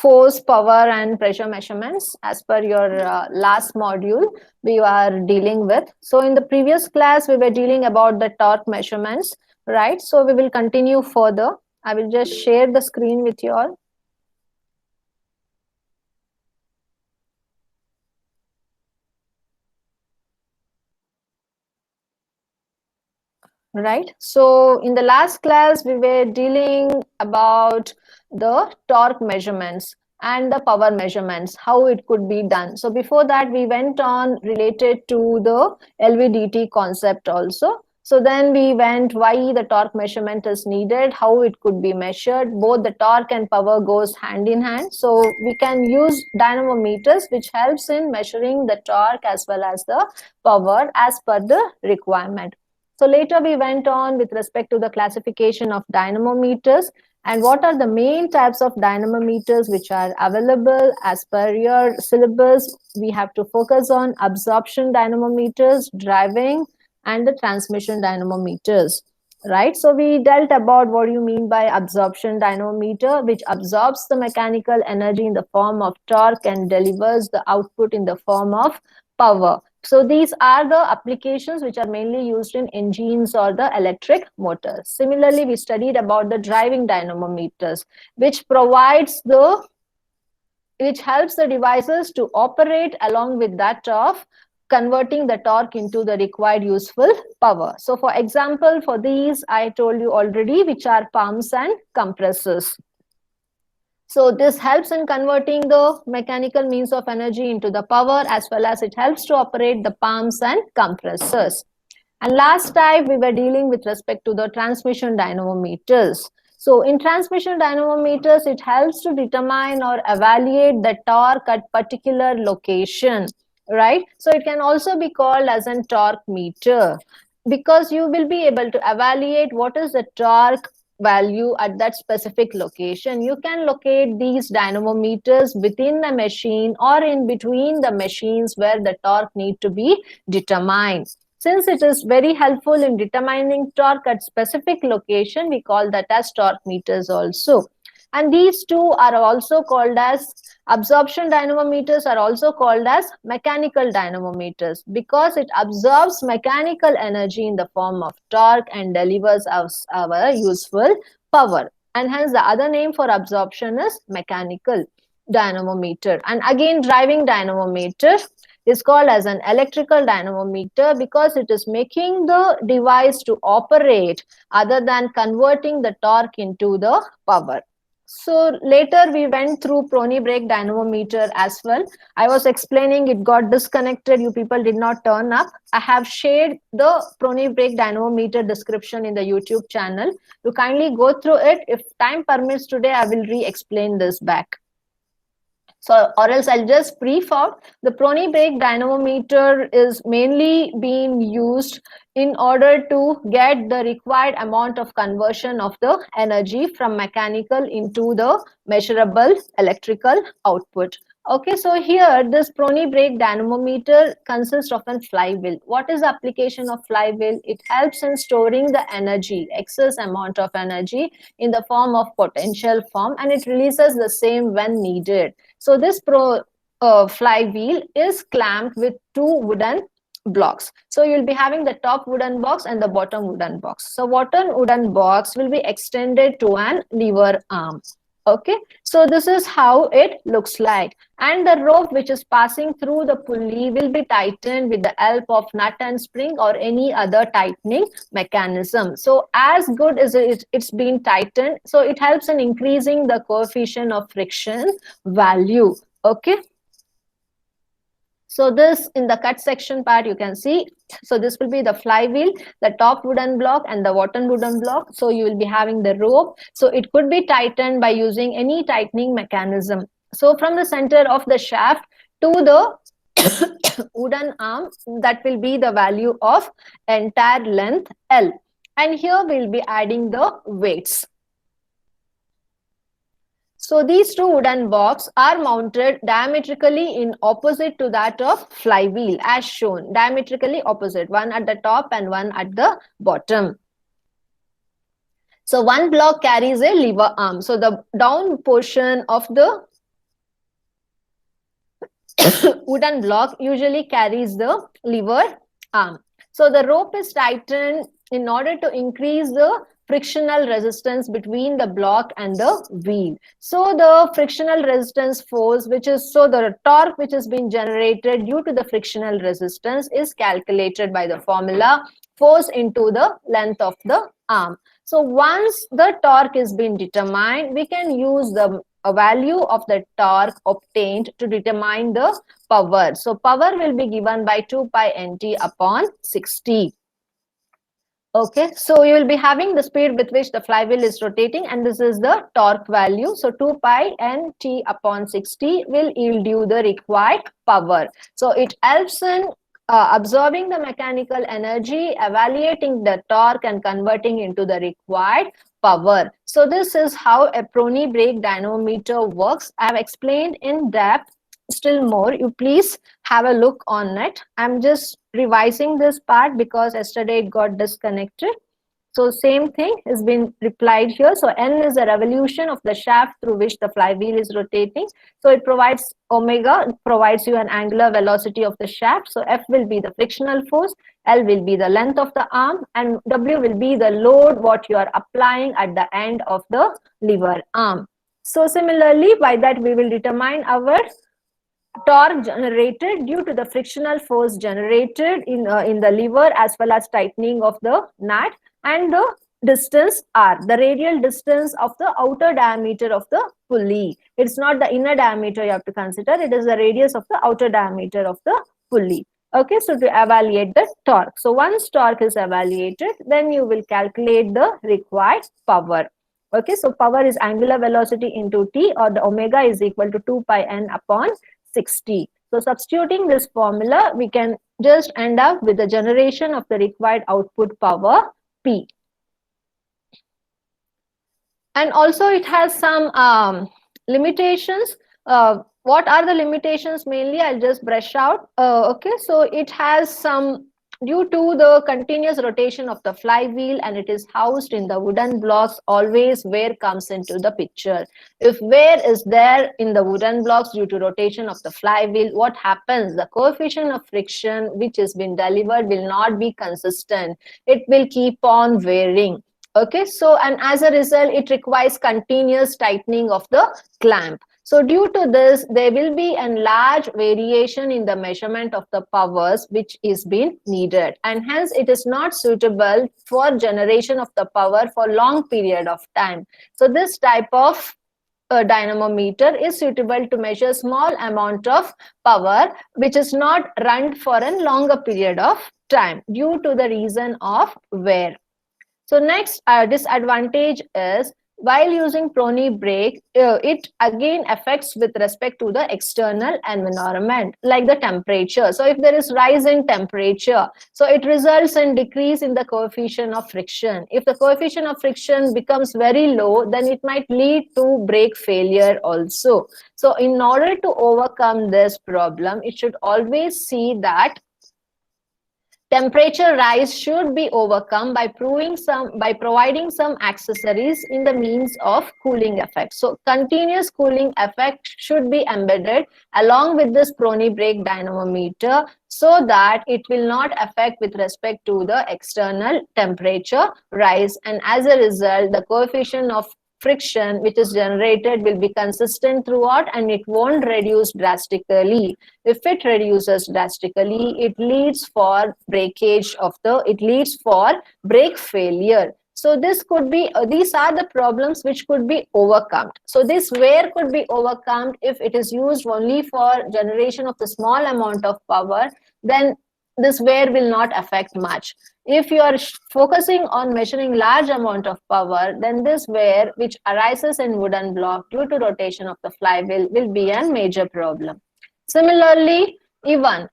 force, power, and pressure measurements as per your last module we are dealing with. So in the previous class, we were dealing about the torque measurements, right? So we will continue further. I will just share the screen with you all. Right. So in the last class, we were dealing about the torque measurements and the power measurements, how it could be done. So before that, we went on related to the LVDT concept also. So then we went why the torque measurement is needed, how it could be measured. Both the torque and power goes hand in hand. So we can use dynamometers, which helps in measuring the torque as well as the power as per the requirement. So later we went on with respect to the classification of dynamometers and what are the main types of dynamometers which are available as per your syllabus. We have to focus on absorption dynamometers, driving, and the transmission dynamometers. Right, so we dealt about what you mean by absorption dynamometer, which absorbs the mechanical energy in the form of torque and delivers the output in the form of power. So these are the applications which are mainly used in engines or the electric motors. Similarly, we studied about the driving dynamometers, which helps the devices to operate along with that of converting the torque into the required useful power. So for example, for these, I told you already, which are pumps and compressors. So this helps in converting the mechanical means of energy into the power, as well as it helps to operate the pumps and compressors. And last time we were dealing with respect to the transmission dynamometers. So in transmission dynamometers, it helps to determine or evaluate the torque at particular location, right? So it can also be called as a torque meter because you will be able to evaluate what is the torque value at that specific location. You can locate these dynamometers within the machine or in between the machines where the torque need to be determined. Since it is very helpful in determining torque at specific location, we call that as torque meters also. And these two are also called as absorption dynamometers, are also called as mechanical dynamometers because it absorbs mechanical energy in the form of torque and delivers us our useful power. And hence the other name for absorption is mechanical dynamometer. And again, driving dynamometer is called as an electrical dynamometer because it is making the device to operate other than converting the torque into the power. So later we went through Prony brake dynamometer as well. I was explaining, it got disconnected. You people did not turn up. I have shared the Prony brake dynamometer description in the YouTube channel. You kindly go through it. If time permits today, I will re-explain this back. So, or else I'll just brief out. The Prony brake dynamometer is mainly being used in order to get the required amount of conversion of the energy from mechanical into the measurable electrical output. Okay, so here this Prony brake dynamometer consists of a flywheel. What is the application of flywheel? It helps in storing the energy, excess amount of energy in the form of potential form, and it releases the same when needed. So this flywheel is clamped with two wooden blocks. So you'll be having the top wooden box and the bottom wooden box. So bottom wooden box will be extended to an lever arm. Okay, so this is how it looks like. And the rope which is passing through the pulley will be tightened with the help of nut and spring or any other tightening mechanism. So as good as it's been tightened, so it helps in increasing the coefficient of friction value. Okay. So this in the cut section part you can see. So this will be the flywheel, the top wooden block and the bottom wooden block. So you will be having the rope. So it could be tightened by using any tightening mechanism. So from the center of the shaft to the wooden arm, that will be the value of entire length L. And here we'll be adding the weights. So these two wooden blocks are mounted diametrically in opposite to that of flywheel as shown, diametrically opposite, one at the top and one at the bottom. So one block carries a lever arm. So the down portion of the wooden block usually carries the lever arm. So the rope is tightened in order to increase the frictional resistance between the block and the wheel. So the frictional resistance force, the torque which has been generated due to the frictional resistance is calculated by the formula force into the length of the arm. So once the torque is been determined, we can use the value of the torque obtained to determine the power. So power will be given by 2 pi nt upon 60. Okay, so you will be having the speed with which the flywheel is rotating, and this is the torque value. So 2 pi nt upon 60 will yield you the required power. So it helps in absorbing the mechanical energy, evaluating the torque, and converting into the required power. So this is how a Prony brake dynamometer works. I have explained in depth. Still more, you please have a look on it. I'm just revising this part because yesterday it got disconnected. So same thing has been replied here. So N is the revolution of the shaft through which the flywheel is rotating. So it provides omega, it provides you an angular velocity of the shaft. So F will be the frictional force, L will be the length of the arm, and W will be the load what you are applying at the end of the lever arm. So similarly, by that we will determine our torque generated due to the frictional force generated in the lever as well as tightening of the nut, and the distance r, the radial distance of the outer diameter of the pulley. It's not the inner diameter you have to consider, it is the radius of the outer diameter of the pulley. Okay, so to evaluate the torque. So once torque is evaluated, then you will calculate the required power. Okay, so power is angular velocity into t, or the omega is equal to 2 pi n upon 60. So substituting this formula, we can just end up with the generation of the required output power P. And also it has some limitations. What are the limitations? Mainly, I'll just brush out. Okay, so it has some, due to the continuous rotation of the flywheel, and it is housed in the wooden blocks, always wear comes into the picture. If wear is there in the wooden blocks due to rotation of the flywheel, what happens? The coefficient of friction which has been delivered will not be consistent. It will keep on wearing. Okay, so and as a result, it requires continuous tightening of the clamp. So due to this, there will be a large variation in the measurement of the powers which is being needed, and hence it is not suitable for generation of the power for long period of time. So this type of dynamometer is suitable to measure small amount of power which is not run for a longer period of time due to the reason of wear. So next disadvantage is, while using Prony brake, it again affects with respect to the external environment, like the temperature. So if there is rise in temperature, so it results in decrease in the coefficient of friction. If the coefficient of friction becomes very low, then it might lead to brake failure also. So in order to overcome this problem, it should always see that temperature rise should be overcome by providing some accessories in the means of cooling effect. So continuous cooling effect should be embedded along with this Prony brake dynamometer, so that it will not affect with respect to the external temperature rise, and as a result the coefficient of friction which is generated will be consistent throughout, and it won't reduce drastically. If it reduces drastically, it leads for breakage of it leads for brake failure. So this could be, these are the problems which could be overcome. So this wear could be overcome if it is used only for generation of the small amount of power, then this wear will not affect much. If you are focusing on measuring large amount of power, then this wear which arises in wooden block due to rotation of the flywheel will be a major problem. Similarly, even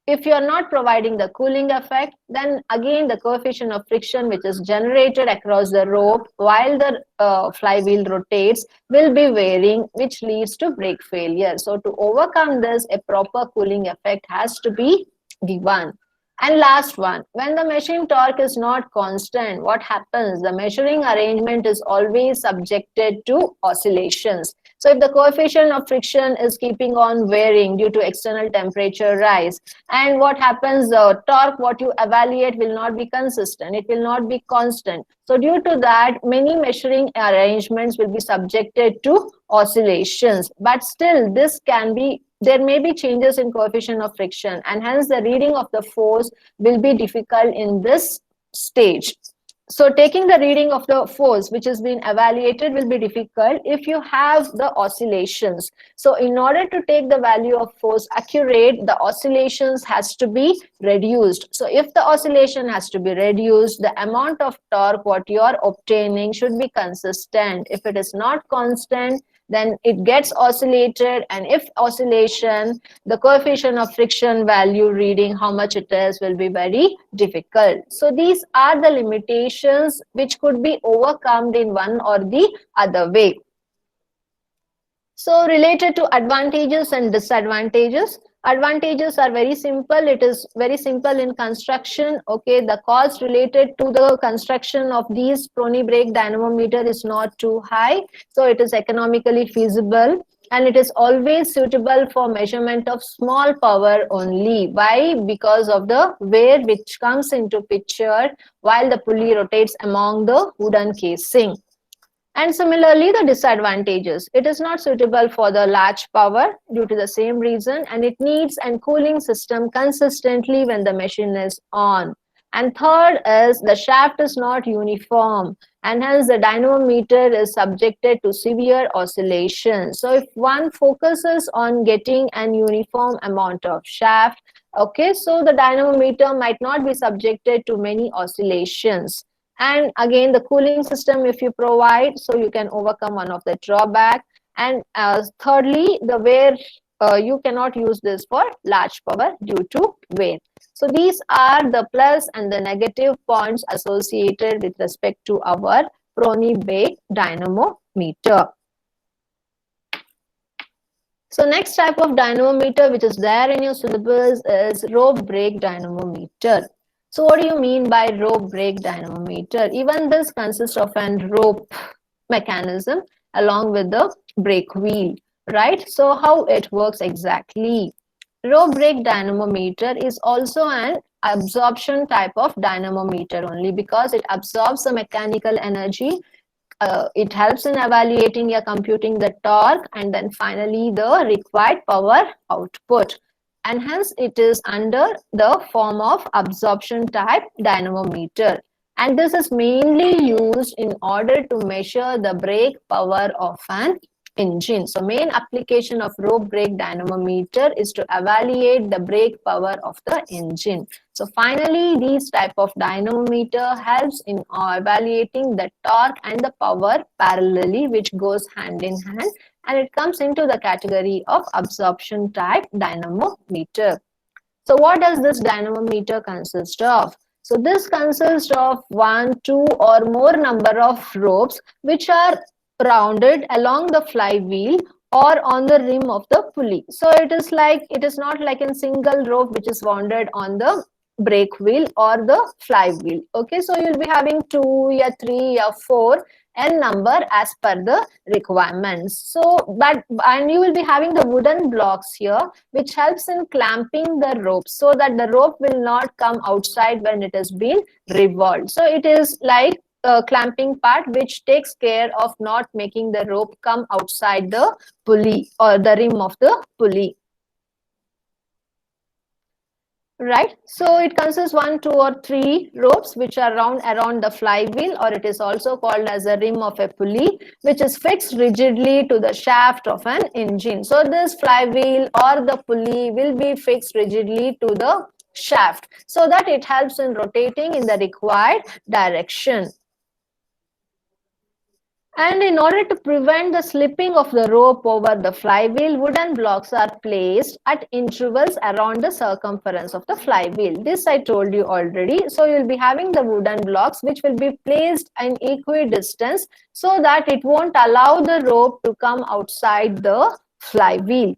if you are not providing the cooling effect, then again the coefficient of friction which is generated across the rope while the flywheel rotates will be varying, which leads to brake failure. So to overcome this, a proper cooling effect has to be given. And last one, when the machine torque is not constant, what happens? The measuring arrangement is always subjected to oscillations. So if the coefficient of friction is keeping on varying due to external temperature rise, and what happens, the torque what you evaluate will not be consistent, it will not be constant. So due to that, many measuring arrangements will be subjected to oscillations, but still this can be, there may be changes in coefficient of friction, and hence the reading of the force will be difficult in this stage. So taking the reading of the force which has been evaluated will be difficult if you have the oscillations. So in order to take the value of force accurate, the oscillations has to be reduced. So if the oscillation has to be reduced, the amount of torque what you are obtaining should be consistent. If it is not constant, then it gets oscillated, and if oscillation, the coefficient of friction value reading how much it is will be very difficult. So these are the limitations which could be overcome in one or the other way. So related to advantages and disadvantages, advantages are very simple. It is very simple in construction. Okay, the cost related to the construction of these Prony brake dynamometer is not too high, so it is economically feasible, and it is always suitable for measurement of small power only. Why? Because of the wear which comes into picture while the pulley rotates among the wooden casing. And similarly, the disadvantages. It is not suitable for the large power due to the same reason, and it needs a cooling system consistently when the machine is on. And third is the shaft is not uniform, and hence the dynamometer is subjected to severe oscillation. So if one focuses on getting an uniform amount of shaft, okay, so the dynamometer might not be subjected to many oscillations. And again, the cooling system if you provide, so you can overcome one of the drawback. And thirdly, the wear, you cannot use this for large power due to wear. So these are the plus and the negative points associated with respect to our Prony brake dynamometer. So next type of dynamometer which is there in your syllabus is rope brake dynamometer. So what do you mean by rope brake dynamometer? Even this consists of an rope mechanism along with the brake wheel, right? So how it works exactly? Rope brake dynamometer is also an absorption type of dynamometer only because it absorbs the mechanical energy. It helps in evaluating or computing the torque and then finally the required power output. And hence it is under the form of absorption type dynamometer. And this is mainly used in order to measure the brake power of an engine. So main application of rope brake dynamometer is to evaluate the brake power of the engine. So finally, these type of dynamometer helps in evaluating the torque and the power parallelly, which goes hand in hand, and it comes into the category of absorption type dynamometer. So what does this dynamometer consist of? So this consists of 1, 2 or more number of ropes which are rounded along the flywheel or on the rim of the pulley. So it is not like a single rope which is wounded on the brake wheel or the flywheel. Okay, so you'll be having 2 or 3 or 4 n number as per the requirements. So and you will be having the wooden blocks here which helps in clamping the rope so that the rope will not come outside when it has been revolved. So it is like a clamping part which takes care of not making the rope come outside the pulley or the rim of the pulley. Right, so it consists 1, 2 or 3 ropes which are round around the flywheel, or it is also called as a rim of a pulley, which is fixed rigidly to the shaft of an engine. So this flywheel or the pulley will be fixed rigidly to the shaft so that it helps in rotating in the required direction. And in order to prevent the slipping of the rope over the flywheel, wooden blocks are placed at intervals around the circumference of the flywheel. This I told you already. So you'll be having the wooden blocks which will be placed in equidistance so that it won't allow the rope to come outside the flywheel.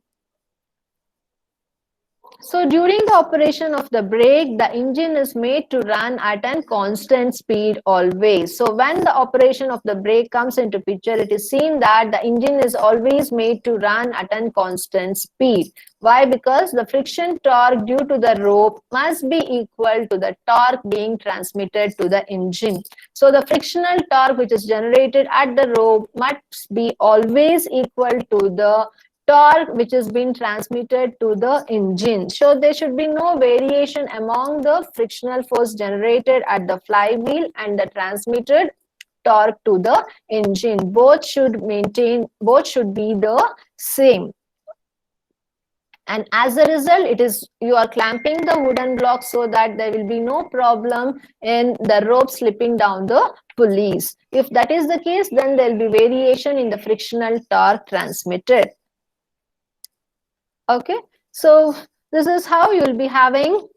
So during the operation of the brake, the engine is made to run at a constant speed always. So when the operation of the brake comes into picture, it is seen that the engine is always made to run at a constant speed. Why? Because the friction torque due to the rope must be equal to the torque being transmitted to the engine. So the frictional torque which is generated at the rope must be always equal to the torque which is being transmitted to the engine. So there should be no variation among the frictional force generated at the flywheel and the transmitted torque to the engine. Both should be the same. And as a result, you are clamping the wooden block so that there will be no problem in the rope slipping down the pulleys. If that is the case, then there will be variation in the frictional torque transmitted. Okay, so this is how you will be having.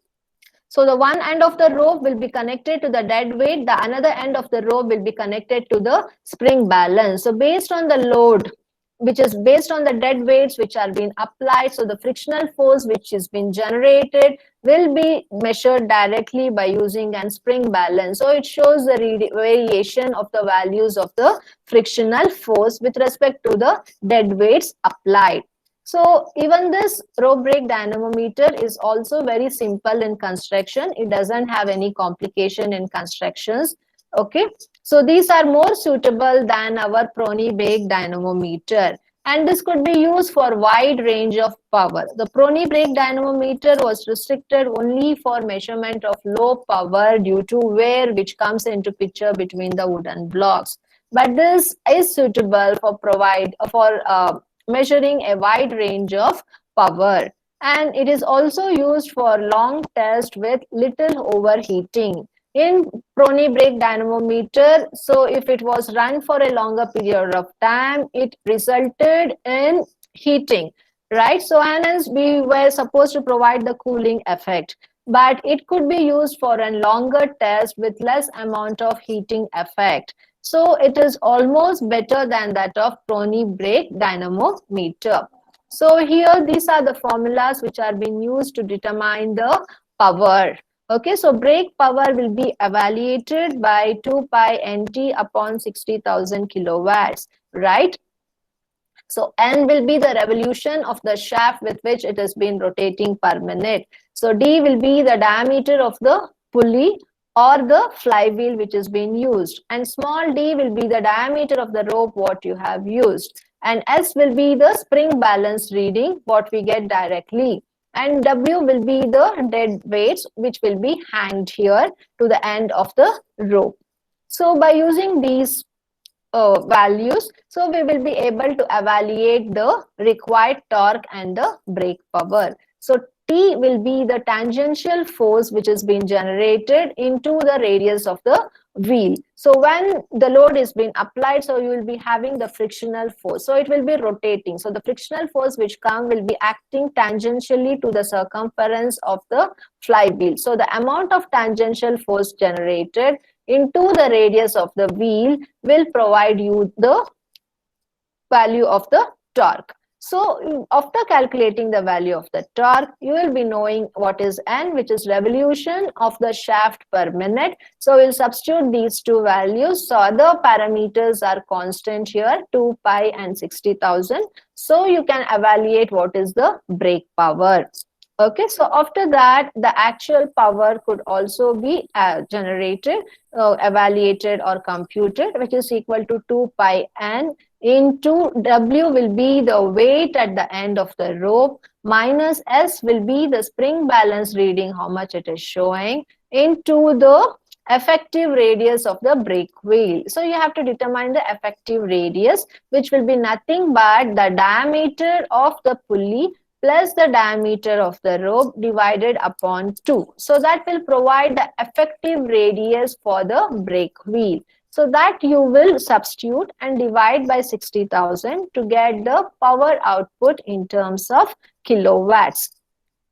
So the one end of the rope will be connected to the dead weight, the another end of the rope will be connected to the spring balance. So based on the load, which is based on the dead weights which are being applied, so the frictional force which is being generated will be measured directly by using an spring balance. So it shows the variation of the values of the frictional force with respect to the dead weights applied. So even this rope brake dynamometer is also very simple in construction. It doesn't have any complication in constructions. Okay, so these are more suitable than our Prony brake dynamometer. And this could be used for wide range of power. The Prony brake dynamometer was restricted only for measurement of low power due to wear which comes into picture between the wooden blocks. But this is suitable for measuring a wide range of power, and it is also used for long test with little overheating. In Prony brake dynamometer, so if it was run for a longer period of time, it resulted in heating, right? So hence we were supposed to provide the cooling effect, but it could be used for a longer test with less amount of heating effect. So it is almost better than that of Prony brake dynamometer. So here these are the formulas which are being used to determine the power. Okay, so brake power will be evaluated by 2 pi nt upon 60,000 kilowatts, right? So N will be the revolution of the shaft with which it has been rotating per minute. So D will be the diameter of the pulley or the flywheel which is being used, and small d will be the diameter of the rope what you have used, and S will be the spring balance reading what we get directly, and W will be the dead weights which will be hanged here to the end of the rope. So by using these values, so we will be able to evaluate the required torque and the brake power. So T will be the tangential force which is being generated into the radius of the wheel. So when the load is being applied, so you will be having the frictional force. So it will be rotating. So the frictional force which come will be acting tangentially to the circumference of the flywheel. So the amount of tangential force generated into the radius of the wheel will provide you the value of the torque. So after calculating the value of the torque, you will be knowing what is N, which is revolution of the shaft per minute. So we'll substitute these two values. So other parameters are constant here, 2 pi and 60,000. So you can evaluate what is the brake power. Okay, so after that, the actual power could also be generated, evaluated or computed, which is equal to 2 pi N into W will be the weight at the end of the rope, minus S will be the spring balance reading, how much it is showing, into the effective radius of the brake wheel. So you have to determine the effective radius, which will be nothing but the diameter of the pulley plus the diameter of the rope divided upon 2. So that will provide the effective radius for the brake wheel. So that you will substitute and divide by 60,000 to get the power output in terms of kilowatts.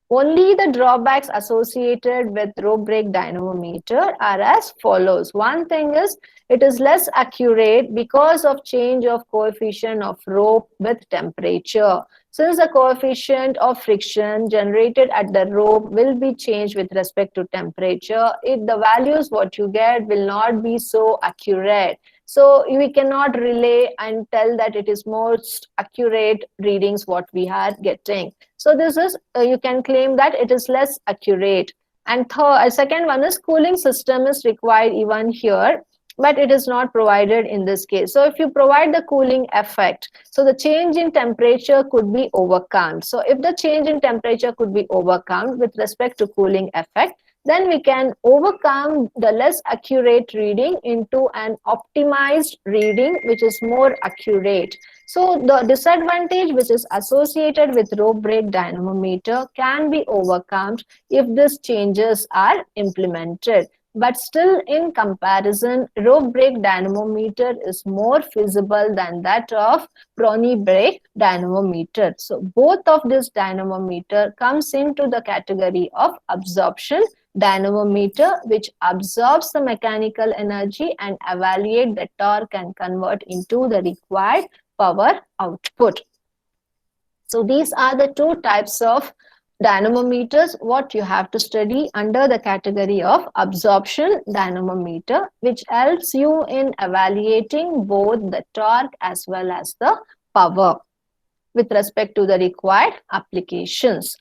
Only the drawbacks associated with rope brake dynamometer are as follows. One thing is, It is less accurate because of change of coefficient of rope with temperature. Since the coefficient of friction generated at the rope will be changed with respect to temperature, the values what you get will not be so accurate. So we cannot relay and tell that it is most accurate readings what we are getting. So this is, you can claim that it is less accurate. And second one is cooling system is required even here, but it is not provided in this case. So if you provide the cooling effect, so the change in temperature could be overcome. So if the change in temperature could be overcome with respect to cooling effect, then we can overcome the less accurate reading into an optimized reading which is more accurate. So the disadvantage which is associated with rope brake dynamometer can be overcome if these changes are implemented. But still, in comparison, rope brake dynamometer is more feasible than that of Prony brake dynamometer. So both of this dynamometer comes into the category of absorption dynamometer, which absorbs the mechanical energy and evaluate the torque and convert into the required power output. So these are the two types of dynamometers what you have to study under the category of absorption dynamometer, which helps you in evaluating both the torque as well as the power with respect to the required applications.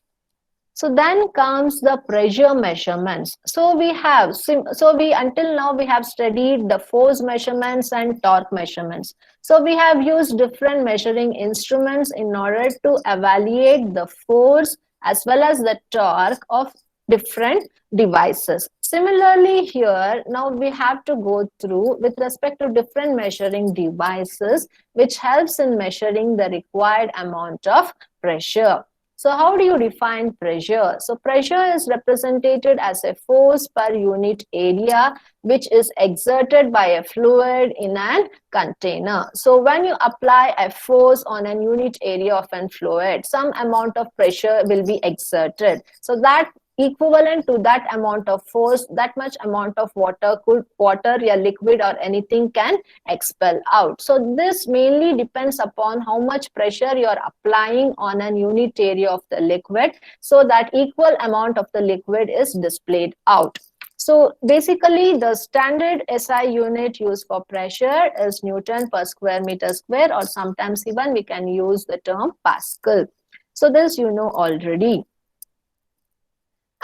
So then comes the pressure measurements. So until now we have studied the force measurements and torque measurements. So we have used different measuring instruments in order to evaluate the force as well as the torque of different devices. Similarly here, now we have to go through with respect to different measuring devices, which helps in measuring the required amount of pressure. So how do you define pressure? So pressure is represented as a force per unit area which is exerted by a fluid in a container. So when you apply a force on a unit area of a fluid, some amount of pressure will be exerted. So that equivalent to that amount of force, that much amount of water, a liquid or anything can expel out. So this mainly depends upon how much pressure you are applying on a unit area of the liquid, so that equal amount of the liquid is displayed out. So basically the standard SI unit used for pressure is Newton per square meter square, or sometimes even we can use the term Pascal. So this you know already.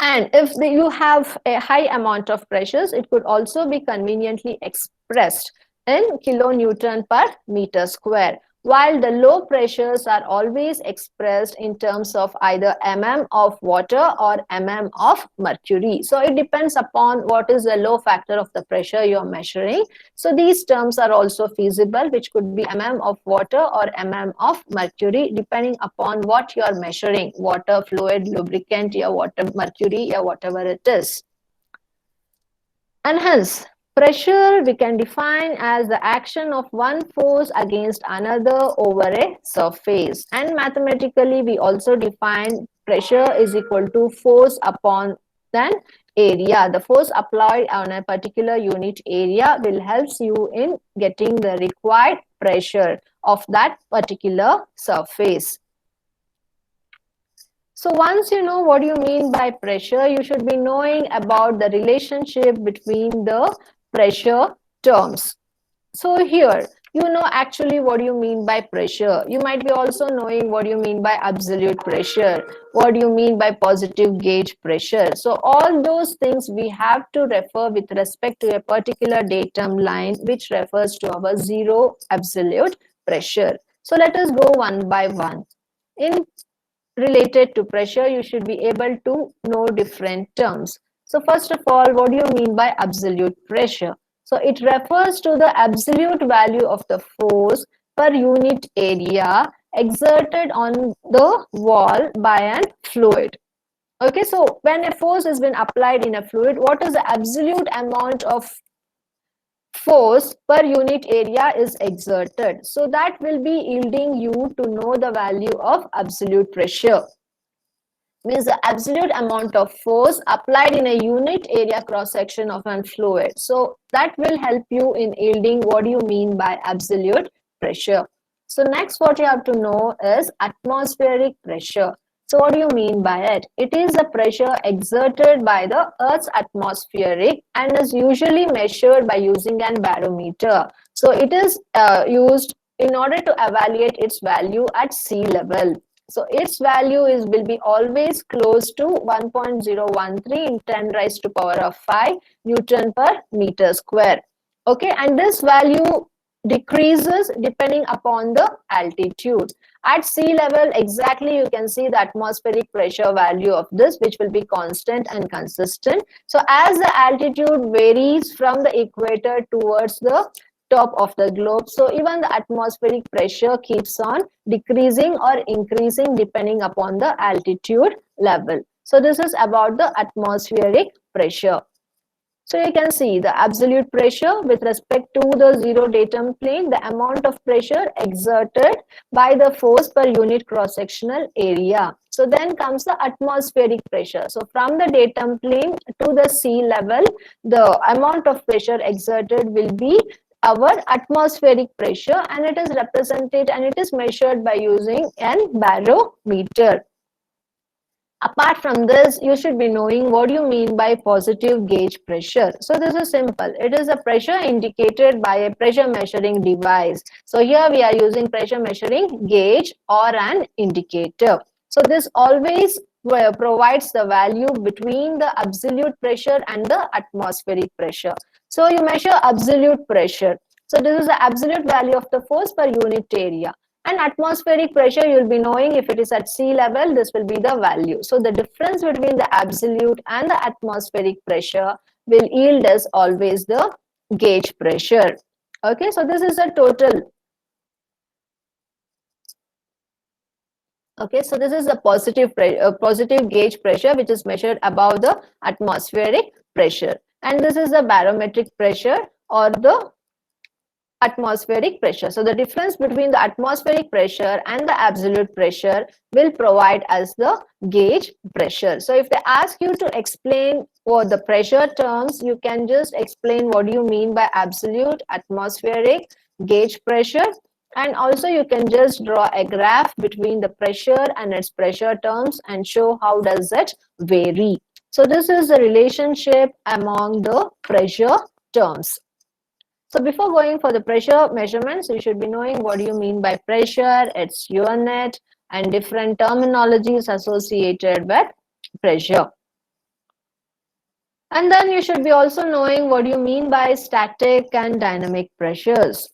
And if you have a high amount of pressures, it could also be conveniently expressed in kilonewton per meter square, while the low pressures are always expressed in terms of either mm of water or mm of mercury. So it depends upon what is the low factor of the pressure you are measuring. So these terms are also feasible, which could be mm of water or mm of mercury, depending upon what you are measuring: water, fluid, lubricant, या water, mercury, या whatever it is. And hence, pressure we can define as the action of one force against another over a surface. And mathematically, we also define pressure is equal to force upon an area. The force applied on a particular unit area will help you in getting the required pressure of that particular surface. So once you know what you mean by pressure, you should be knowing about the relationship between the pressure terms. So here, you know actually what you mean by pressure. You might be also knowing what you mean by absolute pressure, what you mean by positive gauge pressure. So all those things we have to refer with respect to a particular datum line, which refers to our zero absolute pressure. So let us go one by one. In related to pressure, you should be able to know different terms. So first of all, what do you mean by absolute pressure? So it refers to the absolute value of the force per unit area exerted on the wall by a fluid. Okay, so when a force has been applied in a fluid, what is the absolute amount of force per unit area is exerted? So that will be yielding you to know the value of absolute pressure. means the absolute amount of force applied in a unit area cross section of an fluid. So that will help you in yielding what do you mean by absolute pressure. So next what you have to know is atmospheric pressure. So what do you mean by it? It is the pressure exerted by the Earth's atmospheric and is usually measured by using an barometer. So it is used in order to evaluate its value at sea level. So its value will be always close to 1.013 in 10 raised to power of 5 Newton per meter square. Okay, and this value decreases depending upon the altitude. At sea level, exactly you can see the atmospheric pressure value of this, which will be constant and consistent. So as the altitude varies from the equator towards the top of the globe, so even the atmospheric pressure keeps on decreasing or increasing depending upon the altitude level. So this is about the atmospheric pressure. So you can see the absolute pressure with respect to the zero datum plane, the amount of pressure exerted by the force per unit cross-sectional area. So then comes the atmospheric pressure. So from the datum plane to the sea level, the amount of pressure exerted will be our atmospheric pressure, and it is represented and it is measured by using an barometer. Apart from this, you should be knowing what do you mean by positive gauge pressure. So this is simple. It is a pressure indicated by a pressure measuring device. So here we are using pressure measuring gauge or an indicator. So this always provides the value between the absolute pressure and the atmospheric pressure. So you measure absolute pressure. So this is the absolute value of the force per unit area. And atmospheric pressure, you'll be knowing if it is at sea level, this will be the value. So the difference between the absolute and the atmospheric pressure will yield us always the gauge pressure. Okay, so this is a total. Okay, so this is a positive gauge pressure which is measured above the atmospheric pressure. And this is the barometric pressure or the atmospheric pressure. So the difference between the atmospheric pressure and the absolute pressure will provide us the gauge pressure. So if they ask you to explain for the pressure terms, you can just explain what do you mean by absolute, atmospheric, gauge pressure. And also you can just draw a graph between the pressure and its pressure terms and show how does it vary. So this is the relationship among the pressure terms. So before going for the pressure measurements, you should be knowing what do you mean by pressure, its unit, and different terminologies associated with pressure. And then you should be also knowing what do you mean by static and dynamic pressures.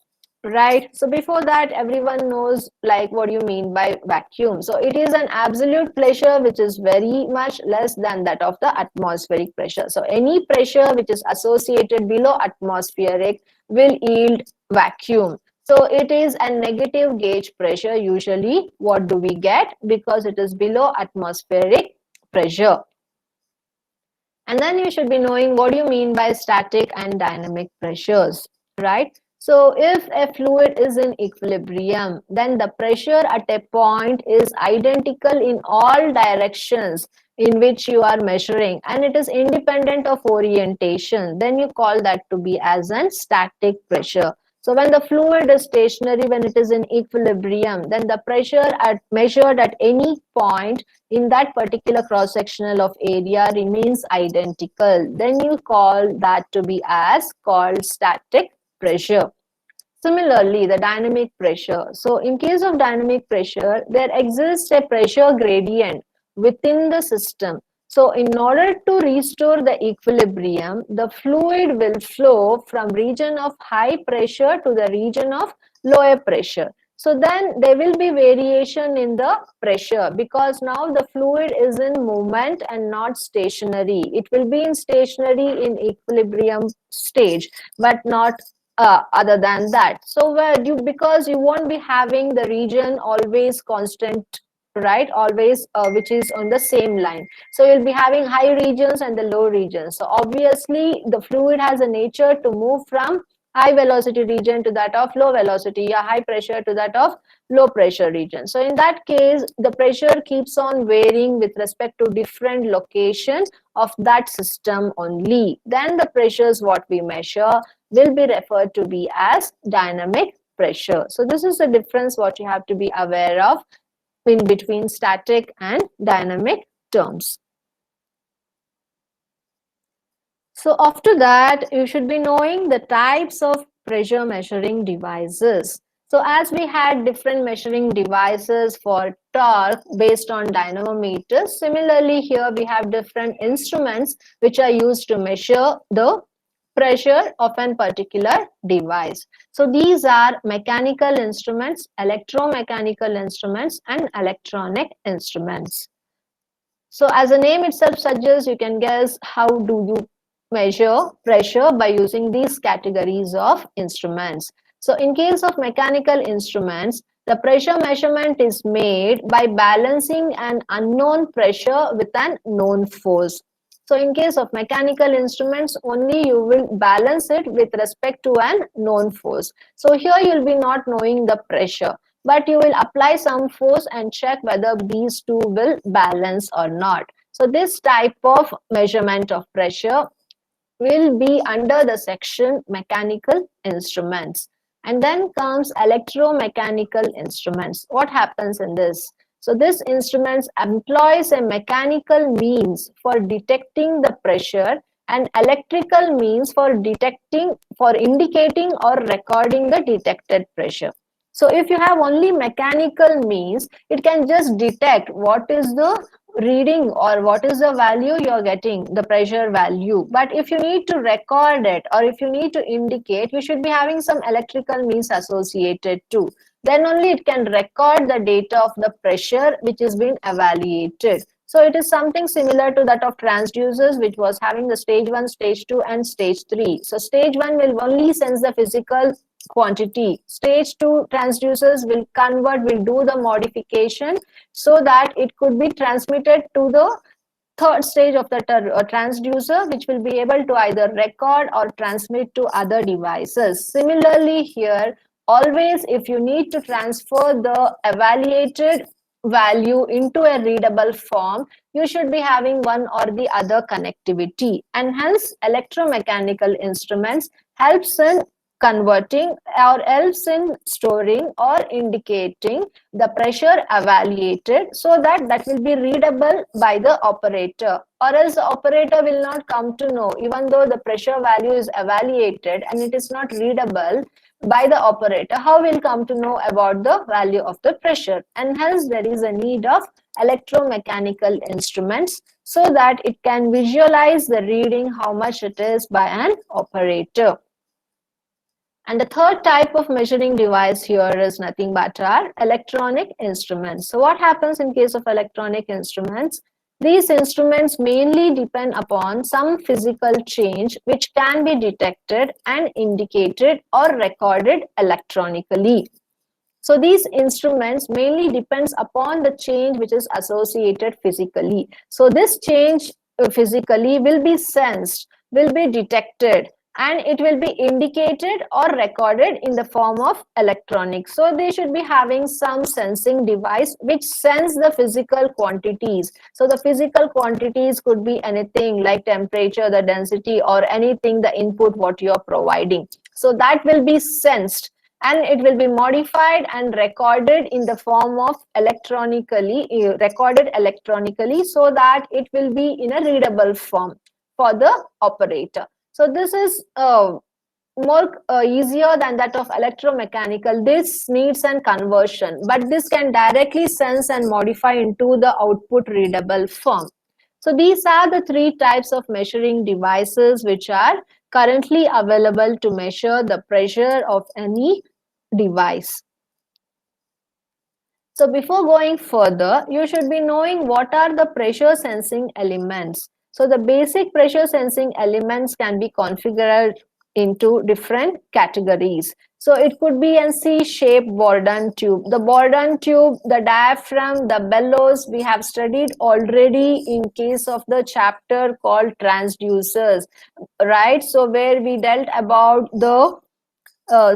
Right. So before that, everyone knows like what do you mean by vacuum. So it is an absolute pressure which is very much less than that of the atmospheric pressure. So any pressure which is associated below atmospheric will yield vacuum. So it is a negative gauge pressure usually. What do we get? Because it is below atmospheric pressure. And then you should be knowing what do you mean by static and dynamic pressures, right? So if a fluid is in equilibrium, then the pressure at a point is identical in all directions in which you are measuring, and it is independent of orientation. Then you call that to be as an static pressure. So when the fluid is stationary, when it is in equilibrium, then the pressure measured at any point in that particular cross-sectional of area remains identical. Then you call that to be as called static pressure. Similarly, the dynamic pressure. So in case of dynamic pressure, there exists a pressure gradient within the system. So in order to restore the equilibrium, the fluid will flow from region of high pressure to the region of lower pressure. So then there will be variation in the pressure because now the fluid is in movement and not stationary. It will be in stationary in equilibrium stage, but not other than that. So because you won't be having the region always constant, right, always which is on the same line. So you'll be having high regions and the low regions. So obviously the fluid has a nature to move from high velocity region to that of low velocity, high pressure to that of low pressure region. So in that case, the pressure keeps on varying with respect to different location of that system only. Then the pressures what we measure will be referred to be as dynamic pressure. So this is the difference what you have to be aware of in between static and dynamic terms. So after that, you should be knowing the types of pressure measuring devices. So as we had different measuring devices for torque based on dynamometers, similarly here we have different instruments which are used to measure the pressure of a particular device. So these are mechanical instruments, electromechanical instruments, and electronic instruments. So as the name itself suggests, you can guess how do you measure pressure by using these categories of instruments. So in case of mechanical instruments, the pressure measurement is made by balancing an unknown pressure with an known force. So in case of mechanical instruments, only you will balance it with respect to an known force. So here you will be not knowing the pressure, but you will apply some force and check whether these two will balance or not. So this type of measurement of pressure will be under the section mechanical instruments. And then comes electromechanical instruments. What happens in this? So this instruments employs a mechanical means for detecting the pressure and electrical means for indicating or recording the detected pressure. So if you have only mechanical means, it can just detect what is the reading or what is the value you're getting, the pressure value. But if you need to record it or if you need to indicate, you should be having some electrical means associated too. Then only it can record the data of the pressure which is being evaluated. So it is something similar to that of transducers, which was having the stage 1, stage 2 and stage 3. So stage 1 will only sense the physical quantity. Stage 2 transducers will do the modification so that it could be transmitted to the third stage of the transducer, which will be able to either record or transmit to other devices. Similarly here, always if you need to transfer the evaluated value into a readable form, you should be having one or the other connectivity, and hence electromechanical instruments helps in converting or helps in storing or indicating the pressure evaluated so that that will be readable by the operator, or else the operator will not come to know, even though the pressure value is evaluated and it is not readable by the operator, how will come to know about the value of the pressure. And hence there is a need of electromechanical instruments so that it can visualize the reading how much it is by an operator. And the third type of measuring device here is nothing but our electronic instruments. So what happens in case of electronic instruments? These instruments mainly depend upon some physical change which can be detected and indicated or recorded electronically. So these instruments mainly depends upon the change which is associated physically. So this change physically will be sensed, will be detected, and it will be indicated or recorded in the form of electronics. So they should be having some sensing device which sense the physical quantities. So the physical quantities could be anything like temperature, the density, or anything, the input what you are providing. So that will be sensed and it will be modified and recorded in the form of electronically, so that it will be in a readable form for the operator. So this is more easier than that of electromechanical. This needs a conversion, but this can directly sense and modify into the output readable form. So these are the three types of measuring devices which are currently available to measure the pressure of any device. So before going further, you should be knowing what are the pressure sensing elements. So the basic pressure sensing elements can be configured into different categories. So it could be a C-shaped Bourdon tube. The Bourdon tube, the diaphragm, the bellows, we have studied already in case of the chapter called transducers, right? So where we dealt about the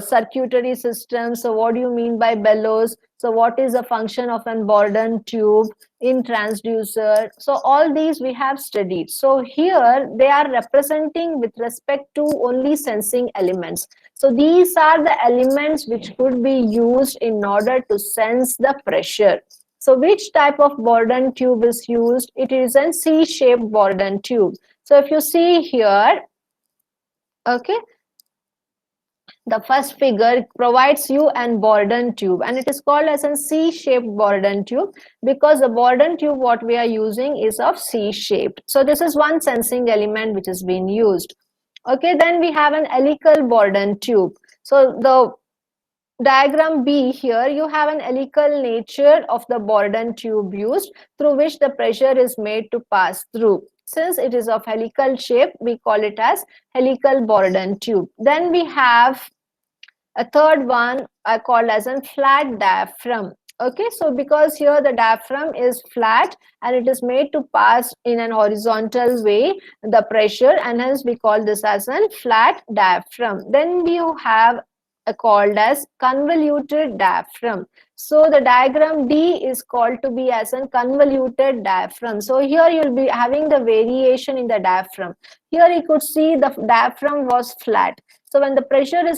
circuitry system. So what do you mean by bellows? So what is the function of an Borden tube in transducer? So all these we have studied. So here they are representing with respect to only sensing elements. So these are the elements which could be used in order to sense the pressure. So which type of Borden tube is used? It is a C-shaped Borden tube. So if you see here, okay, the first figure provides you an Borden tube, and it is called as a C-shaped Borden tube because the Borden tube what we are using is of C-shaped. So this is one sensing element which is being used. Okay, then we have an helical Borden tube. So the diagram B here, you have an helical nature of the Borden tube used through which the pressure is made to pass through. Since it is of helical shape, we call it as helical Borden tube. Then we have a third one I called as a flat diaphragm. Okay, so because here the diaphragm is flat and it is made to pass in an horizontal way the pressure, and hence we call this as a flat diaphragm. Then we have called as convoluted diaphragm. So the diagram D is called to be as a convoluted diaphragm. So here you will be having the variation in the diaphragm. Here you could see the diaphragm was flat. So when the pressure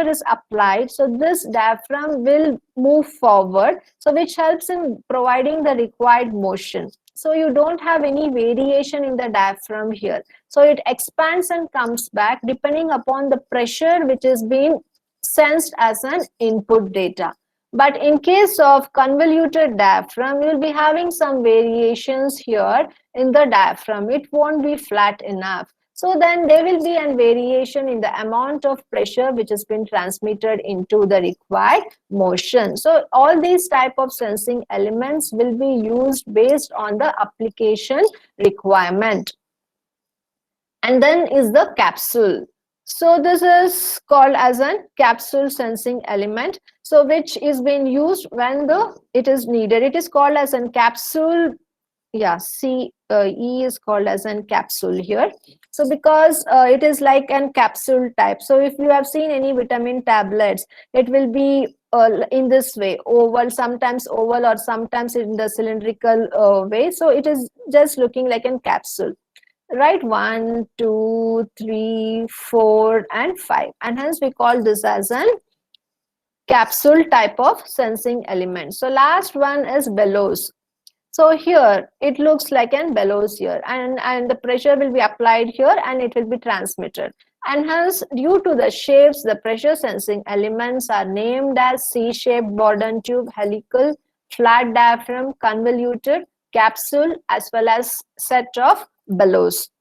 is applied, so this diaphragm will move forward, so which helps in providing the required motion. So you don't have any variation in the diaphragm here. So it expands and comes back depending upon the pressure which is being sensed as an input data. But in case of convoluted diaphragm, you will be having some variations here in the diaphragm. It won't be flat enough. So then there will be a variation in the amount of pressure which has been transmitted into the required motion. So all these type of sensing elements will be used based on the application requirement. And then is the capsule. So this is called as a capsule sensing element. So which is being used when it is needed. It is called as a capsule. Yeah, E is called as a capsule here. So because it is like an capsule type. So if you have seen any vitamin tablets, it will be in this way, oval, sometimes oval or sometimes in the cylindrical way. So it is just looking like a capsule. Right, 1, 2, 3, 4, and 5, and hence we call this as an capsule type of sensing element. So last one is bellows. So here it looks like an bellows here, and the pressure will be applied here and it will be transmitted. And hence, due to the shapes, the pressure sensing elements are named as C-shaped Borden tube, helical, flat diaphragm, convoluted, capsule, as well as set of bellows.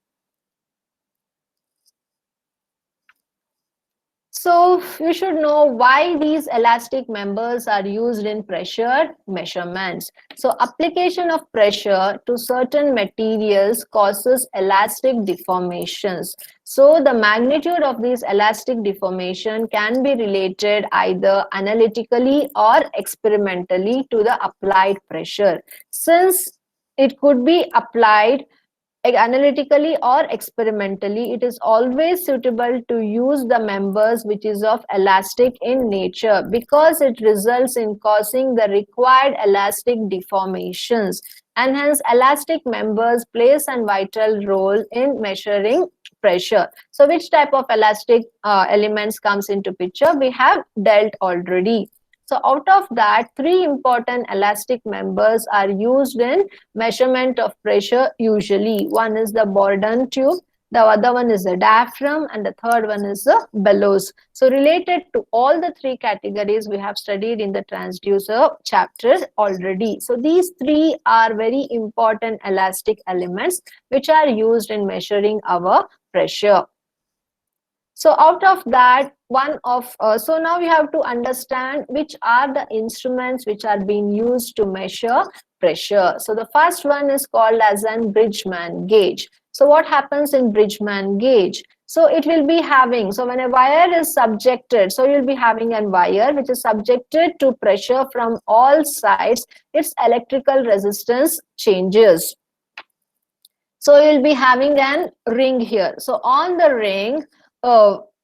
So you should know why these elastic members are used in pressure measurements. So application of pressure to certain materials causes elastic deformations. So the magnitude of these elastic deformation can be related either analytically or experimentally to the applied pressure. Since it could be applied analytically or experimentally, it is always suitable to use the members which is of elastic in nature because it results in causing the required elastic deformations, and hence elastic members plays a vital role in measuring pressure. So which type of elastic elements comes into picture? We have dealt already. So out of that, 3 important elastic members are used in measurement of pressure usually. One is the Borden tube, the other one is the diaphragm, and the third one is the bellows. So related to all the 3 categories we have studied in the transducer chapters already. So these 3 are very important elastic elements which are used in measuring our pressure. So out of that, so now we have to understand which are the instruments which are being used to measure pressure. So the first one is called as an Bridgman gauge. So what happens in Bridgman gauge? So it will be having, so when a wire is subjected, so you'll be having a wire which is subjected to pressure from all sides, its electrical resistance changes. So you'll be having an ring here. So on the ring,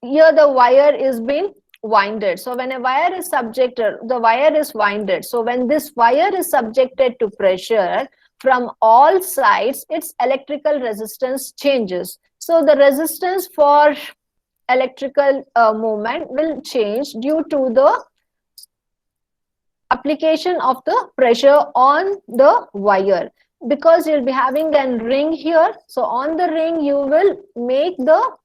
here the wire is being winded. So when a wire is subjected, the wire is winded. So when this wire is subjected to pressure from all sides, its electrical resistance changes. So the resistance for electrical movement will change due to the application of the pressure on the wire, because you'll be having a ring here. So on the ring you will make the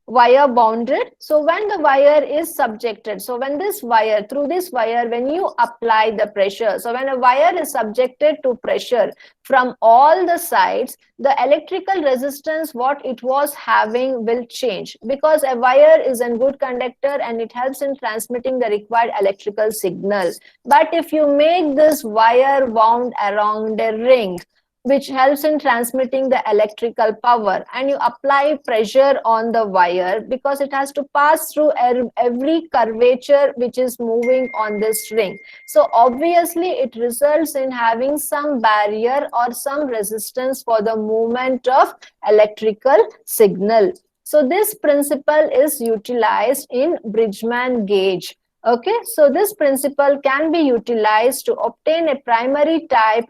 wire bounded. So when the wire is subjected, so when this wire, through this wire, when you apply the pressure, so when a wire is subjected to pressure from all the sides, the electrical resistance what it was having will change, because a wire is a good conductor and it helps in transmitting the required electrical signal. But if you make this wire wound around a ring, which helps in transmitting the electrical power, and you apply pressure on the wire, because it has to pass through every curvature which is moving on this ring. So obviously it results in having some barrier or some resistance for the movement of electrical signal. So this principle is utilized in Bridgman gauge. Okay, so this principle can be utilized to obtain a primary type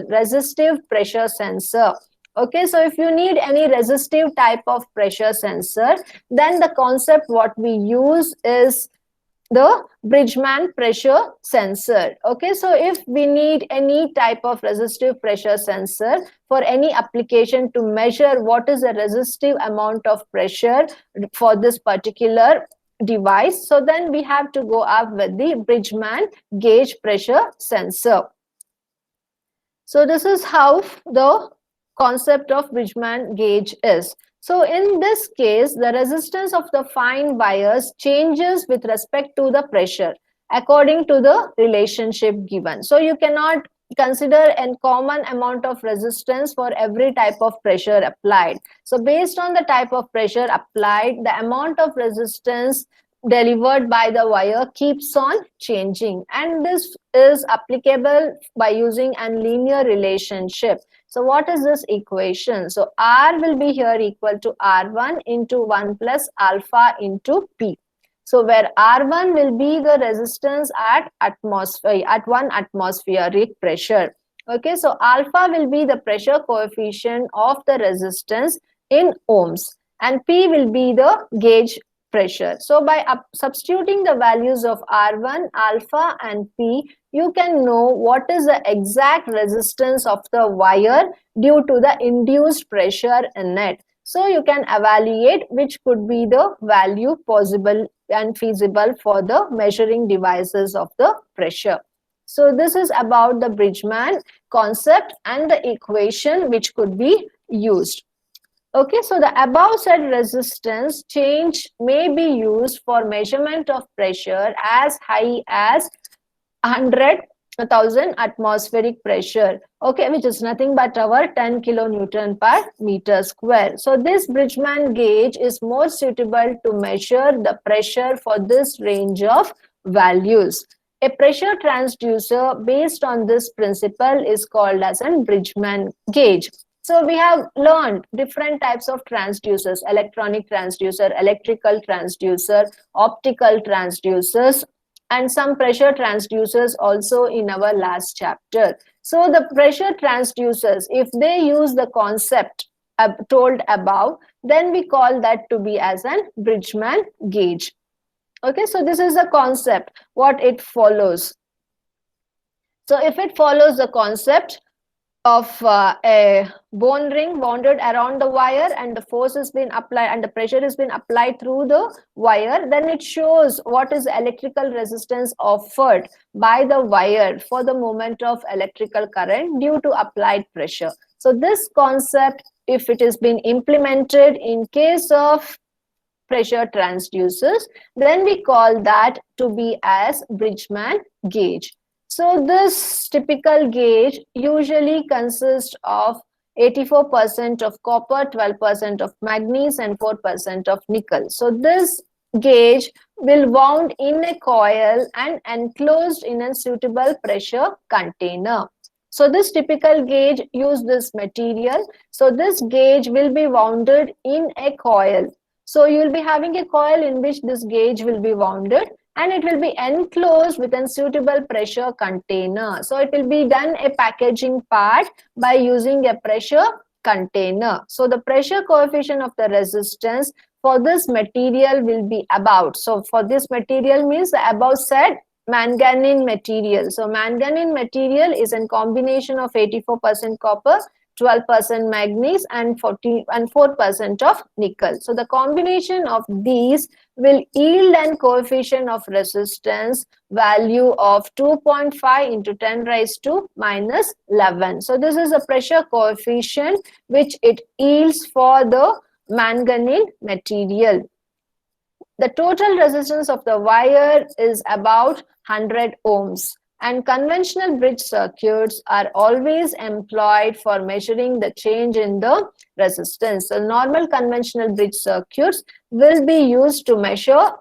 resistive pressure sensor. Okay, so if you need any resistive type of pressure sensor, then the concept what we use is the Bridgman pressure sensor. Okay, so if we need any type of resistive pressure sensor for any application to measure what is the resistive amount of pressure for this particular device, so then we have to go up with the Bridgman gauge pressure sensor. So this is how the concept of Bridgman gauge is. So in this case, the resistance of the fine wires changes with respect to the pressure according to the relationship given. So you cannot consider a common amount of resistance for every type of pressure applied. So based on the type of pressure applied, the amount of resistance delivered by the wire keeps on changing, and this is applicable by using a linear relationship. So what is this equation? So R will be here equal to R1 into 1 plus alpha into P. So where R1 will be the resistance at atmosphere, at 1 atmospheric pressure. Okay, so alpha will be the pressure coefficient of the resistance in ohms, and P will be the gauge pressure. So by substituting the values of R1, alpha and P, you can know what is the exact resistance of the wire due to the induced pressure in it. So you can evaluate which could be the value possible and feasible for the measuring devices of the pressure. So this is about the Bridgman concept and the equation which could be used. Okay, so the above said resistance change may be used for measurement of pressure as high as 100,000 atmospheric pressure, okay, which is nothing but our 10 kilonewton per meter square. So this Bridgman gauge is more suitable to measure the pressure for this range of values. A pressure transducer based on this principle is called as a Bridgman gauge. So we have learned different types of transducers: electronic transducer, electrical transducer, optical transducers, and some pressure transducers also in our last chapter. So the pressure transducers, if they use the concept told above, then we call that to be as a Bridgman gauge. Okay, so this is the concept, what it follows. So if it follows the concept of a bone ring wounded around the wire, and the force has been applied and the pressure has been applied through the wire, then it shows what is the electrical resistance offered by the wire for the movement of electrical current due to applied pressure. So this concept, if it has been implemented in case of pressure transducers, then we call that to be as Bridgman gauge. So this typical gauge usually consists of 84% of copper, 12% of manganese, and 4% of nickel. So this gauge will wound in a coil and enclosed in a suitable pressure container. So this typical gauge use this material. So this gauge will be wounded in a coil. So you will be having a coil in which this gauge will be wounded, and it will be enclosed with a suitable pressure container. So it will be done a packaging part by using a pressure container. So the pressure coefficient of the resistance for this material will be about. So for this material means the above said manganese material. So manganese material is a combination of 84% copper, 12% manganese, and 4% of nickel. So the combination of these will yield an coefficient of resistance value of 2.5 into 10 raised to minus 11. So this is a pressure coefficient which it yields for the manganese material. The total resistance of the wire is about 100 ohms, and conventional bridge circuits are always employed for measuring the change in the resistance. So normal conventional bridge circuits will be used to measure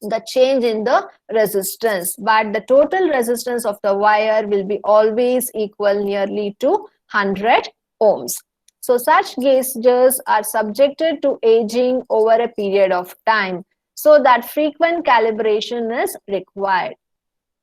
the change in the resistance, but the total resistance of the wire will be always equal nearly to 100 ohms. So such gauges are subjected to aging over a period of time, so that frequent calibration is required.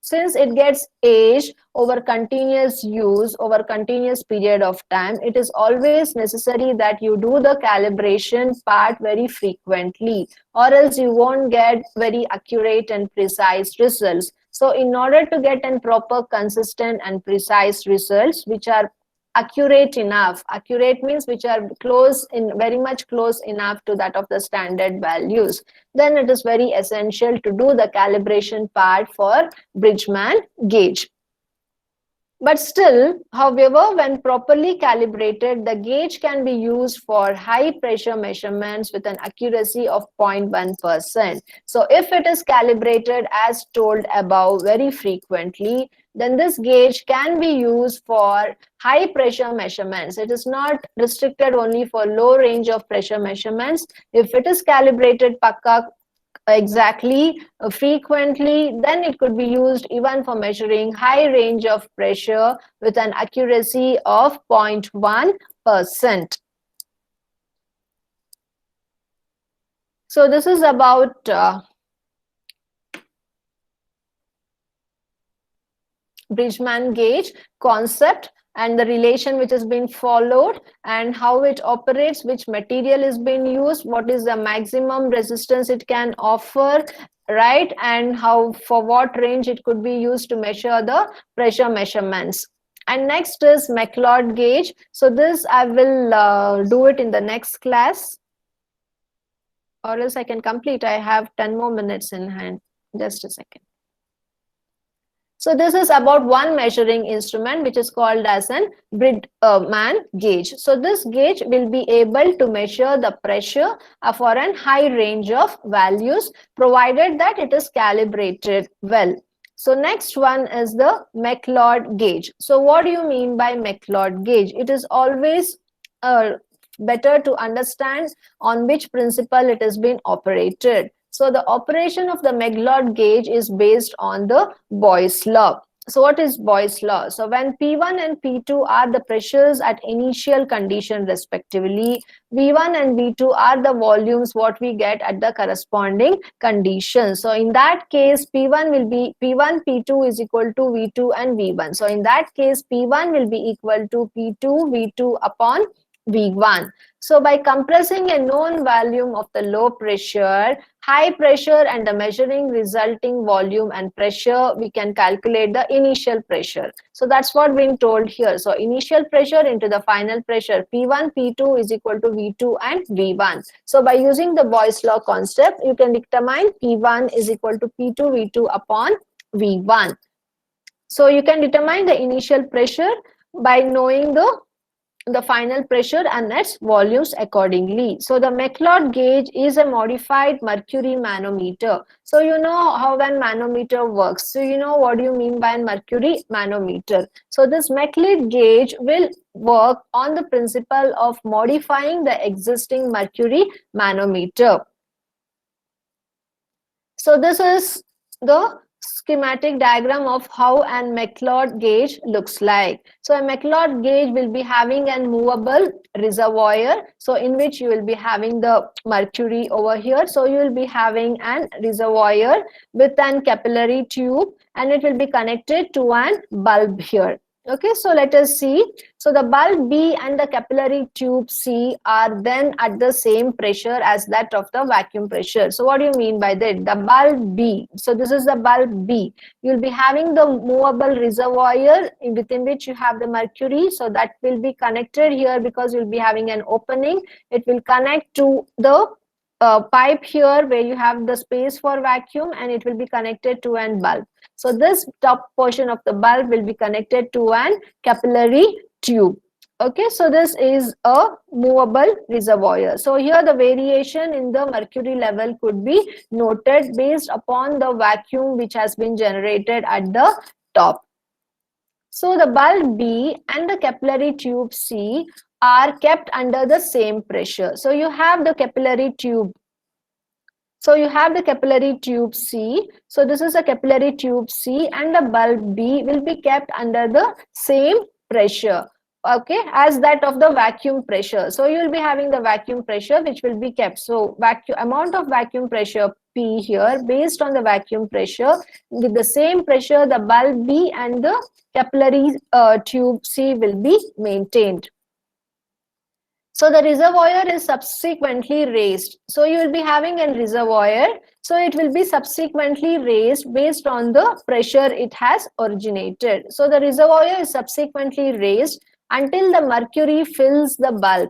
Since it gets aged over continuous use, over continuous period of time, it is always necessary that you do the calibration part very frequently, or else you won't get very accurate and precise results. So in order to get a proper, consistent and precise results which are accurate enough, accurate means which are close, in very much close enough to that of the standard values, then it is very essential to do the calibration part for Bridgman gauge. But still, however, when properly calibrated, the gauge can be used for high pressure measurements with an accuracy of 0.1%. So if it is calibrated as told above very frequently, then this gauge can be used for high pressure measurements. It is not restricted only for low range of pressure measurements. If it is calibrated exactly frequently, then it could be used even for measuring high range of pressure with an accuracy of 0.1%. So this is about Bridgman gauge concept and the relation which has been followed and how it operates, which material is being used, what is the maximum resistance it can offer, right, and how, for what range it could be used to measure the pressure measurements. And next is McLeod gauge. So this I will do it in the next class, or else I can complete. I have 10 more minutes in hand. Just a second. So this is about one measuring instrument which is called as an Bridgman gauge. So this gauge will be able to measure the pressure for a high range of values, provided that it is calibrated well. So next one is the McLeod gauge. So what do you mean by McLeod gauge? It is always better to understand on which principle it has been operated. So the operation of the McLeod gauge is based on the Boyle's law. So what is Boyle's law? So when P1 and P2 are the pressures at initial condition respectively, V1 and V2 are the volumes what we get at the corresponding condition. So in that case, P1 will be P1, P2 is equal to V2 and V1. So in that case, P1 will be equal to P2, V2 upon V1. So by compressing a known volume of the low pressure, high pressure and the measuring resulting volume and pressure, we can calculate the initial pressure. So that's what being told here. So initial pressure into the final pressure, P1, P2 is equal to V2 and V1. So by using the Boyle's law concept, you can determine P1 is equal to P2, V2 upon V1. So you can determine the initial pressure by knowing the final pressure and its volumes accordingly. So the McLeod gauge is a modified mercury manometer. So you know how one manometer works. So you know what do you mean by a mercury manometer. So this McLeod gauge will work on the principle of modifying the existing mercury manometer. So this is the schematic diagram of how an McLeod gauge looks like. So a McLeod gauge will be having an movable reservoir, so in which you will be having the mercury over here. So you will be having an reservoir with an capillary tube, and it will be connected to an bulb here. Okay, so let us see. So the bulb B and the capillary tube C are then at the same pressure as that of the vacuum pressure. So what do you mean by that? The bulb B. So this is the bulb B. You'll be having the movable reservoir within which you have the mercury. So that will be connected here because you'll be having an opening. It will connect to the pipe here where you have the space for vacuum, and it will be connected to an bulb. So this top portion of the bulb will be connected to an capillary tube. Okay, so this is a movable reservoir. So here the variation in the mercury level could be noted based upon the vacuum which has been generated at the top. So the bulb B and the capillary tube C are kept under the same pressure. So you have the capillary tube. So you have the capillary tube C. So this is a capillary tube C, and the bulb B will be kept under the same pressure, okay, as that of the vacuum pressure. So you will be having the vacuum pressure which will be kept. So vacuum amount of vacuum pressure P here based on the vacuum pressure, with the same pressure the bulb B and the capillary tube C will be maintained. So the reservoir is subsequently raised. So you will be having a reservoir. So it will be subsequently raised based on the pressure it has originated. So the reservoir is subsequently raised until the mercury fills the bulb.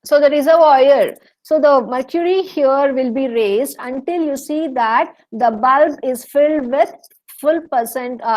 So the reservoir, so the mercury here will be raised until you see that the bulb is filled with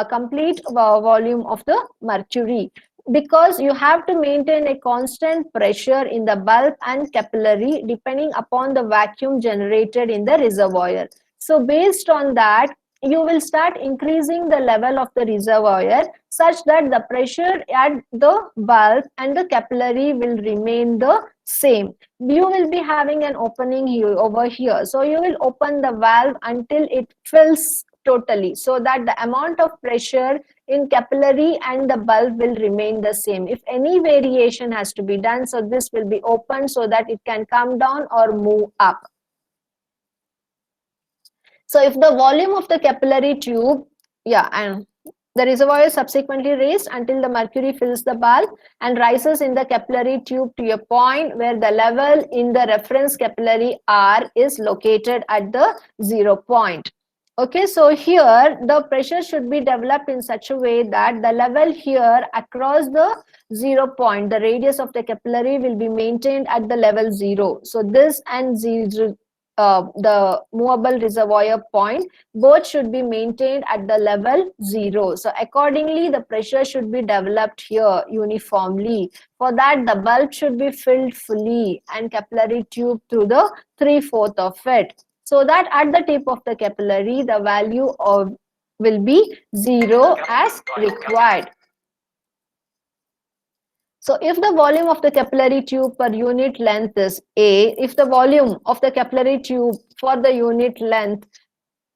complete volume of the mercury, because you have to maintain a constant pressure in the bulb and capillary depending upon the vacuum generated in the reservoir. So based on that, you will start increasing the level of the reservoir such that the pressure at the bulb and the capillary will remain the same. You will be having an opening here over here. So you will open the valve until it fills totally, so that the amount of pressure in capillary and the bulb will remain the same. If any variation has to be done, so this will be opened so that it can come down or move up. So if the volume of the capillary tube, and the reservoir is subsequently raised until the mercury fills the bulb and rises in the capillary tube to a point where the level in the reference capillary R is located at the 0 point. Okay, so here the pressure should be developed in such a way that the level here across the 0 point, the radius of the capillary will be maintained at the level 0. So this and the movable reservoir point, both should be maintained at the level 0. So accordingly, the pressure should be developed here uniformly. For that, the bulb should be filled fully and capillary tube through the 3/4 of it, so that at the tip of the capillary, the value of will be 0 as required. So if the volume of the capillary tube per unit length is A, if the volume of the capillary tube for the unit length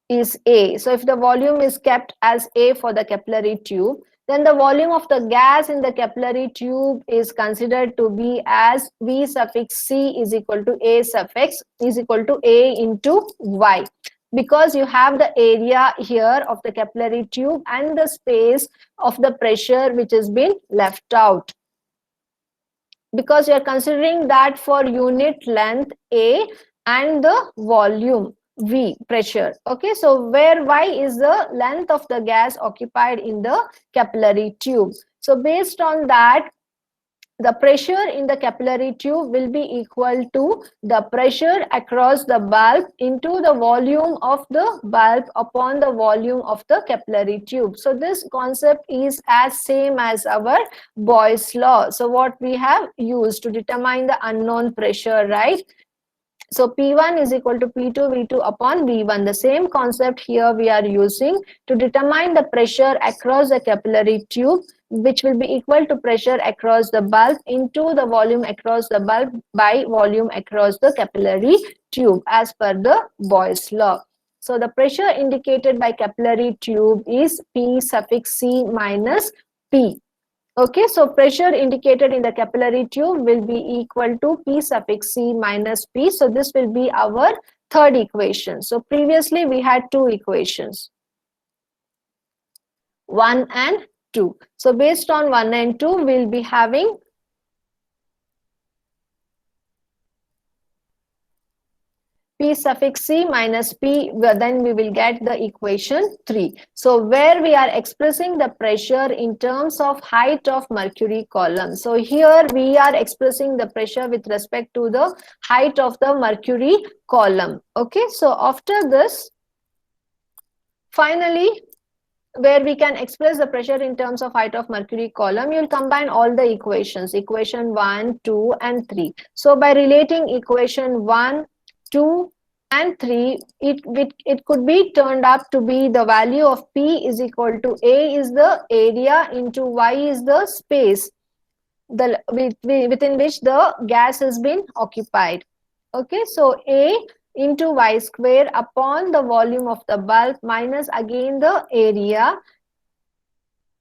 is A, so if the volume is kept as A for the capillary tube, then the volume of the gas in the capillary tube is considered to be as V suffix C is equal to A suffix is equal to A into Y, because you have the area here of the capillary tube and the space of the pressure which has been left out, because you are considering that for unit length A and the volume V pressure. Okay, so where Y is the length of the gas occupied in the capillary tube. So based on that, the pressure in the capillary tube will be equal to the pressure across the bulb into the volume of the bulb upon the volume of the capillary tube. So this concept is as same as our Boyle's law. So what we have used to determine the unknown pressure, right? So P1 is equal to P2 V2 upon V1. The same concept here we are using to determine the pressure across the capillary tube, which will be equal to pressure across the bulb into the volume across the bulb by volume across the capillary tube as per the Boyle's law. So the pressure indicated by capillary tube is P suffix C minus P. Okay, so pressure indicated in the capillary tube will be equal to P suffix C minus P. So this will be our third equation. So previously we had two equations, 1 and 2. So based on 1 and 2, we'll be having P suffix C minus P, then we will get the equation 3. So where we are expressing the pressure in terms of height of mercury column. So here we are expressing the pressure with respect to the height of the mercury column. Okay, so after this, finally, where we can express the pressure in terms of height of mercury column, you will combine all the equations, equation 1, 2 and 3. So by relating equation 1, 2 and 3, it could be turned up to be the value of P is equal to A is the area into Y is the space within which the gas has been occupied. Okay, so A into Y square upon the volume of the bulb minus again the area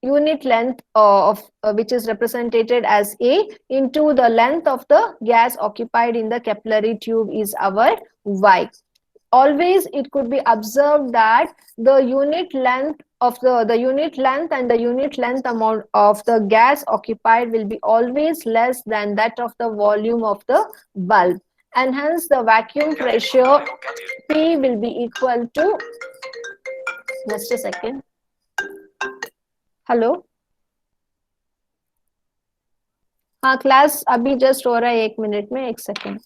unit length of which is represented as A into the length of the gas occupied in the capillary tube is our Y. Always it could be observed that the unit length of the unit length and the unit length amount of the gas occupied will be always less than that of the volume of the bulb, and hence the vacuum pressure P will be equal to, just a second, hello, हाँ class अभी just हो रहा है, 1 minute में, 1 second.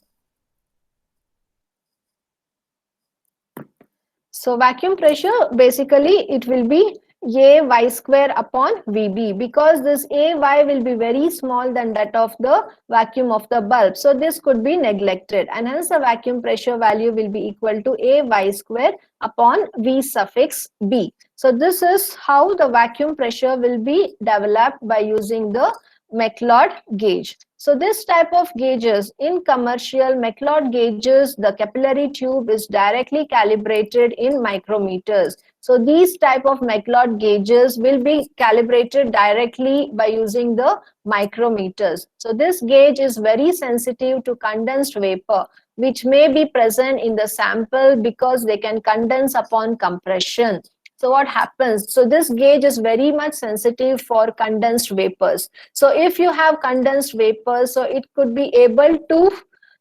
So vacuum pressure, basically it will be AY square upon VB, because this AY will be very small than that of the vacuum of the bulb. So this could be neglected, and hence the vacuum pressure value will be equal to AY square upon V suffix B. So this is how the vacuum pressure will be developed by using the McLeod gauge. So this type of gauges, in commercial McLeod gauges, the capillary tube is directly calibrated in micrometers. So these type of McLeod gauges will be calibrated directly by using the micrometers. So this gauge is very sensitive to condensed vapor, which may be present in the sample because they can condense upon compression. So what happens? So this gauge is very much sensitive for condensed vapors. So if you have condensed vapors, so it could be able to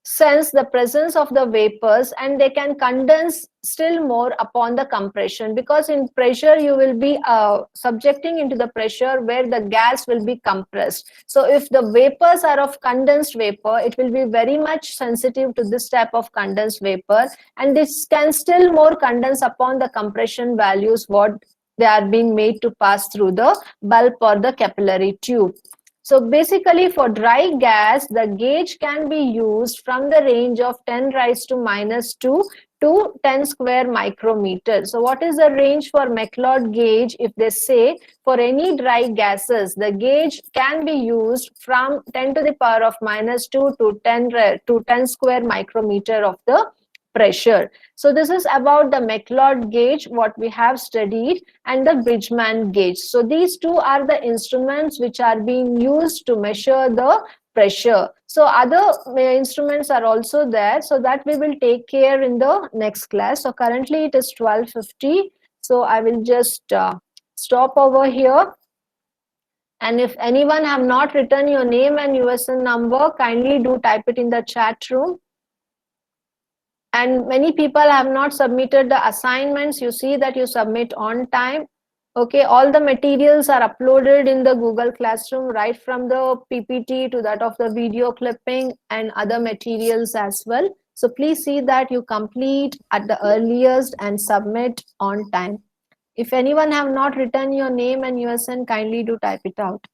sense the presence of the vapors, and they can condense still more upon the compression, because in pressure you will be subjecting into the pressure where the gas will be compressed. So if the vapors are of condensed vapor, it will be very much sensitive to this type of condensed vapor, and this can still more condense upon the compression values what they are being made to pass through the bulb or the capillary tube. So basically for dry gas, the gauge can be used from the range of 10 raised to -2 to 10 square micrometers. So what is the range for McLeod gauge? If they say for any dry gases, the gauge can be used from 10 to the power of -2 to 10 square micrometer of the pressure. So this is about the McLeod gauge, what we have studied, and the Bridgman gauge. So these two are the instruments which are being used to measure the pressure. So other instruments are also there, so that we will take care in the next class. So currently it is 12:50, so I will just stop over here. And if anyone have not written your name and USN number, kindly do type it in the chat room. And many people have not submitted the assignments. You see that you submit on time. Okay, all the materials are uploaded in the Google Classroom, right from the PPT to that of the video clipping and other materials as well. So please see that you complete at the earliest and submit on time. If anyone have not written your name and USN, kindly do type it out.